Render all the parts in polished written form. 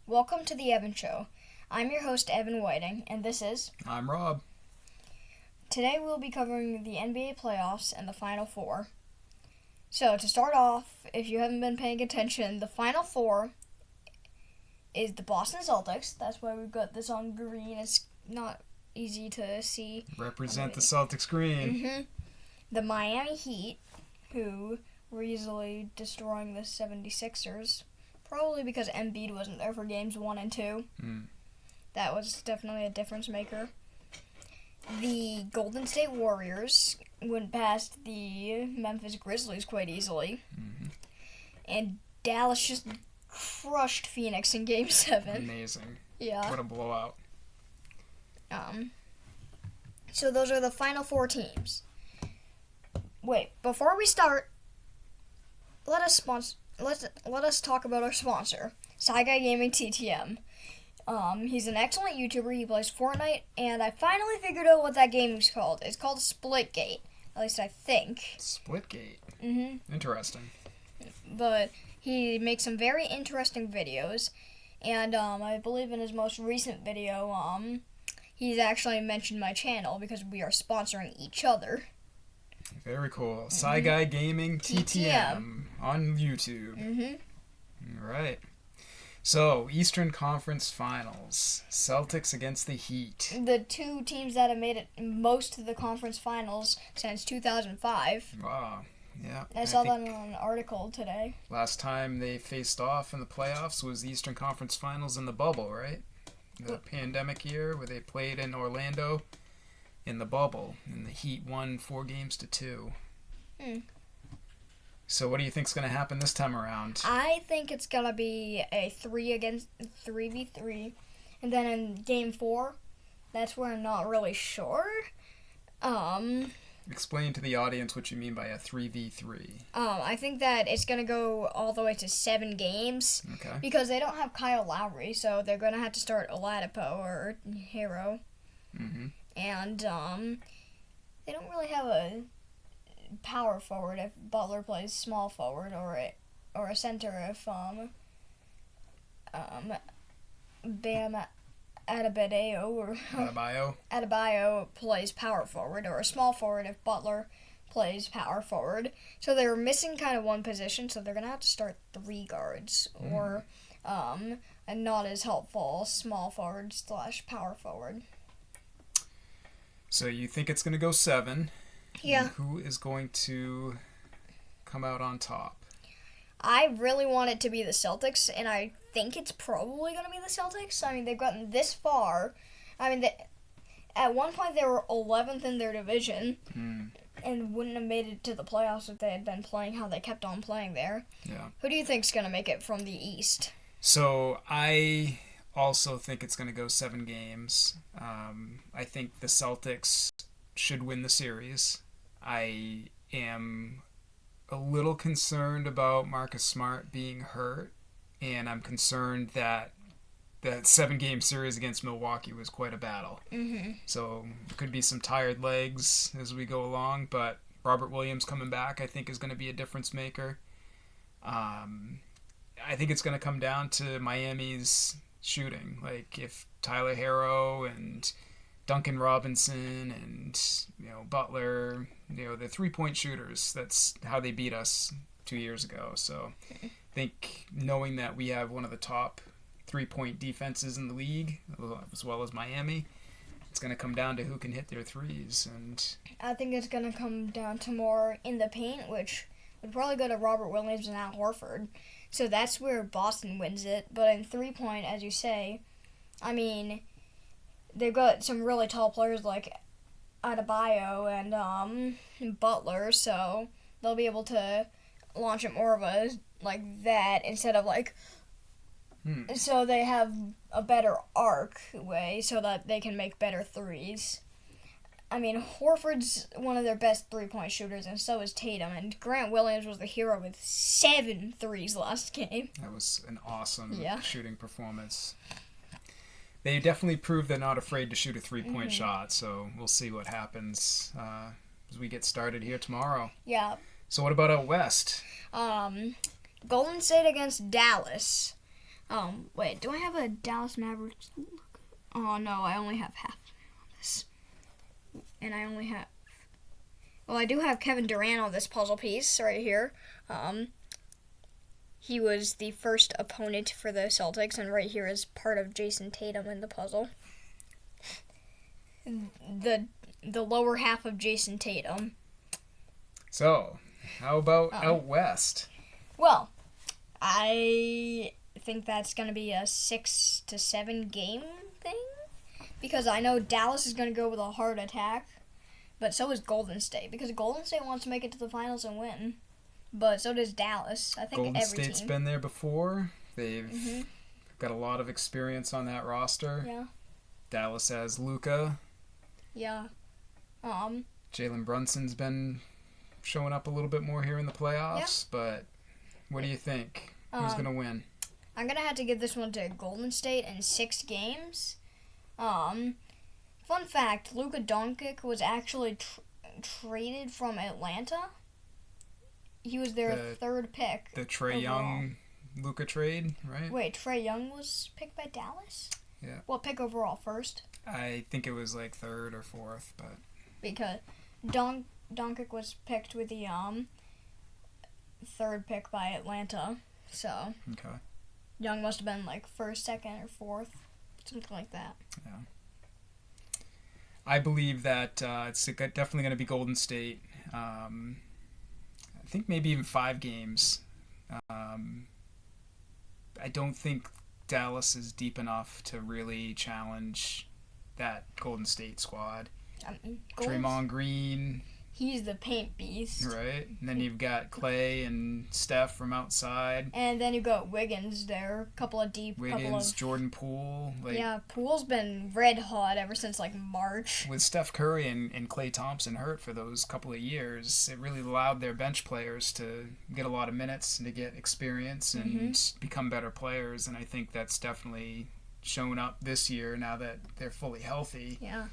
Welcome to the Evan Show. I'm your host, Evan Whiting, and this is... I'm Rob. Today we'll be covering the NBA playoffs and the Final Four. So, to start off, if you haven't been paying attention, the Final Four is the Boston Celtics. That's why we've got this on green. It's not easy to see. Represent the Celtics green. The Miami Heat, who were easily destroying the 76ers. Probably because Embiid wasn't there for games 1 and 2. That was definitely a difference maker. The Golden State Warriors went past the Memphis Grizzlies quite easily. And Dallas just crushed Phoenix in Game 7. Amazing. Yeah. What a blowout. So those are the Final Four teams. Wait, before we start, let us talk about our sponsor, Saigai Gaming TTM. He's an excellent YouTuber. He plays Fortnite, and I finally figured out what that game is called. It's called Splitgate. At least I think. Splitgate. Interesting. But he makes some very interesting videos, and I believe in his most recent video, he's actually mentioned my channel because we are sponsoring each other. Very cool. Saigai Gaming TTM on YouTube. All right. So, Eastern Conference Finals. Celtics against the Heat. The two teams that have made it most to the conference finals since 2005. Wow. Yeah. I saw that in an article today. Last time they faced off in the playoffs was the Eastern Conference Finals in the bubble, right? The pandemic year where they played in Orlando in the bubble, and the Heat won 4-2. So what do you think's going to happen this time around? I think it's going to be a 3v3, and then in Game 4, that's where I'm not really sure. Explain to the audience what you mean by a 3v3. I think that it's going to go all the way to 7 games. Okay. Because they don't have Kyle Lowry, so they're going to have to start Oladipo or Hero. And they don't really have a power forward if Butler plays small forward, or a center if Bam Adebayo plays power forward, or a small forward if Butler plays power forward. So they were missing kind of one position, so they're gonna have to start 3 guards or a not as helpful small forward / power forward. So you think it's going to go 7? Yeah. And who is going to come out on top? I really want it to be the Celtics, and I think it's probably going to be the Celtics. I mean, they've gotten this far. I mean, at one point they were 11th in their division and wouldn't have made it to the playoffs if they had been playing how they kept on playing there. Yeah. Who do you think's going to make it from the East? So I also think it's going to go 7 games. I think the Celtics should win the series. I am a little concerned about Marcus Smart being hurt, and I'm concerned that that 7-game series against Milwaukee was quite a battle. So there could be some tired legs as we go along, but Robert Williams coming back I think is going to be a difference maker. I think it's going to come down to Miami's shooting. Like if Tyler Hero and Duncan Robinson and Butler, the 3-point shooters, that's how they beat us 2 years ago. So I think knowing that we have one of the top 3-point defenses in the league, as well as Miami, it's going to come down to who can hit their threes. And I think it's going to come down to more in the paint, which would probably go to Robert Williams and Al Horford. So that's where Boston wins it. But in 3-point, as you say, I mean, they've got some really tall players like Adebayo and Butler, so they'll be able to launch it more of a like that instead of like. So they have a better arc way so that they can make better threes. I mean, Horford's one of their best 3-point shooters, and so is Tatum. And Grant Williams was the hero with 7 threes last game. That was an awesome shooting performance. They definitely proved they're not afraid to shoot a 3-point shot, so we'll see what happens as we get started here tomorrow. Yeah. So what about out west? Golden State against Dallas. Wait, do I have a Dallas Mavericks? Oh no, I only have half on this. And I only have... Well, I do have Kevin Durant on this puzzle piece right here. He was the first opponent for the Celtics, and right here is part of Jason Tatum in the puzzle. The lower half of Jason Tatum. So, how about out west? Well, I think that's going to be a 6 to 7 game thing, because I know Dallas is going to go with a hard attack, but so is Golden State, because Golden State wants to make it to the finals and win. But so does Dallas. I think Golden State's been there before. They've got a lot of experience on that roster. Yeah. Dallas has Luka. Yeah. Jalen Brunson's been showing up a little bit more here in the playoffs. Yeah. But what do you think? Who's going to win? I'm going to have to give this one to Golden State in 6 games. Fun fact, Luka Doncic was actually traded from Atlanta. He was their third pick. The Trae Young Luka trade, right? Wait, Trae Young was picked by Dallas? Yeah. What pick overall? First? I think it was like third or fourth, but because Doncic was picked with the third pick by Atlanta, so okay. Young must have been like first, second, or fourth, something like that. Yeah. I believe that it's definitely going to be Golden State. I think maybe even 5 games. I don't think Dallas is deep enough to really challenge that Golden State squad. Draymond Green. He's the paint beast. Right. And then you've got Clay and Steph from outside. And then you've got Wiggins there. A couple of deep. Jordan Poole. Yeah, Poole's been red hot ever since like March. With Steph Curry and Klay Thompson hurt for those couple of years, it really allowed their bench players to get a lot of minutes and to get experience and become better players. And I think that's definitely shown up this year now that they're fully healthy. Yeah.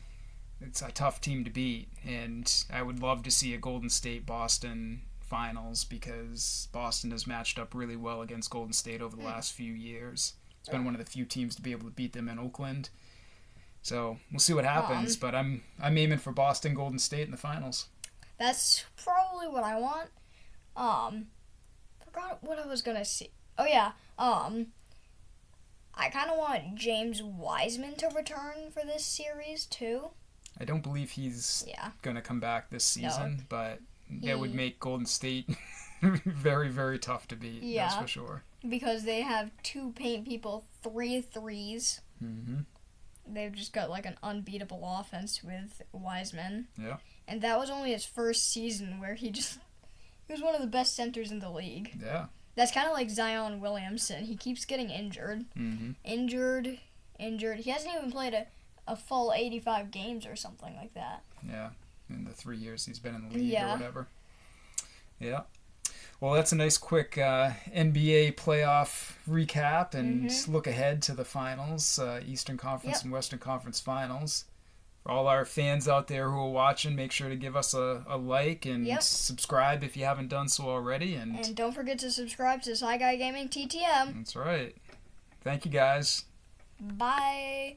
It's a tough team to beat, and I would love to see a Golden State-Boston finals because Boston has matched up really well against Golden State over the last few years. It's been one of the few teams to be able to beat them in Oakland. So we'll see what happens, but I'm aiming for Boston Golden State in the finals. That's probably what I want. Forgot what I was gonna say. Oh yeah. I kind of want James Wiseman to return for this series too. I don't believe he's going to come back this season, but it would make Golden State very, very tough to beat, that's for sure. Because they have 2 paint people, 3 threes. Mm-hmm. They've just got like an unbeatable offense with Wiseman. Yeah. And that was only his first season where he was one of the best centers in the league. Yeah. That's kind of like Zion Williamson. He keeps getting injured. Mm-hmm. Injured. He hasn't even played a full 85 games or something like that. Yeah, in the 3 years he's been in the league or whatever. Yeah. Well, that's a nice quick NBA playoff recap and look ahead to the finals, Eastern Conference and Western Conference finals. For all our fans out there who are watching, make sure to give us a like and subscribe if you haven't done so already. And don't forget to subscribe to Sci Guy Gaming TTM. That's right. Thank you, guys. Bye.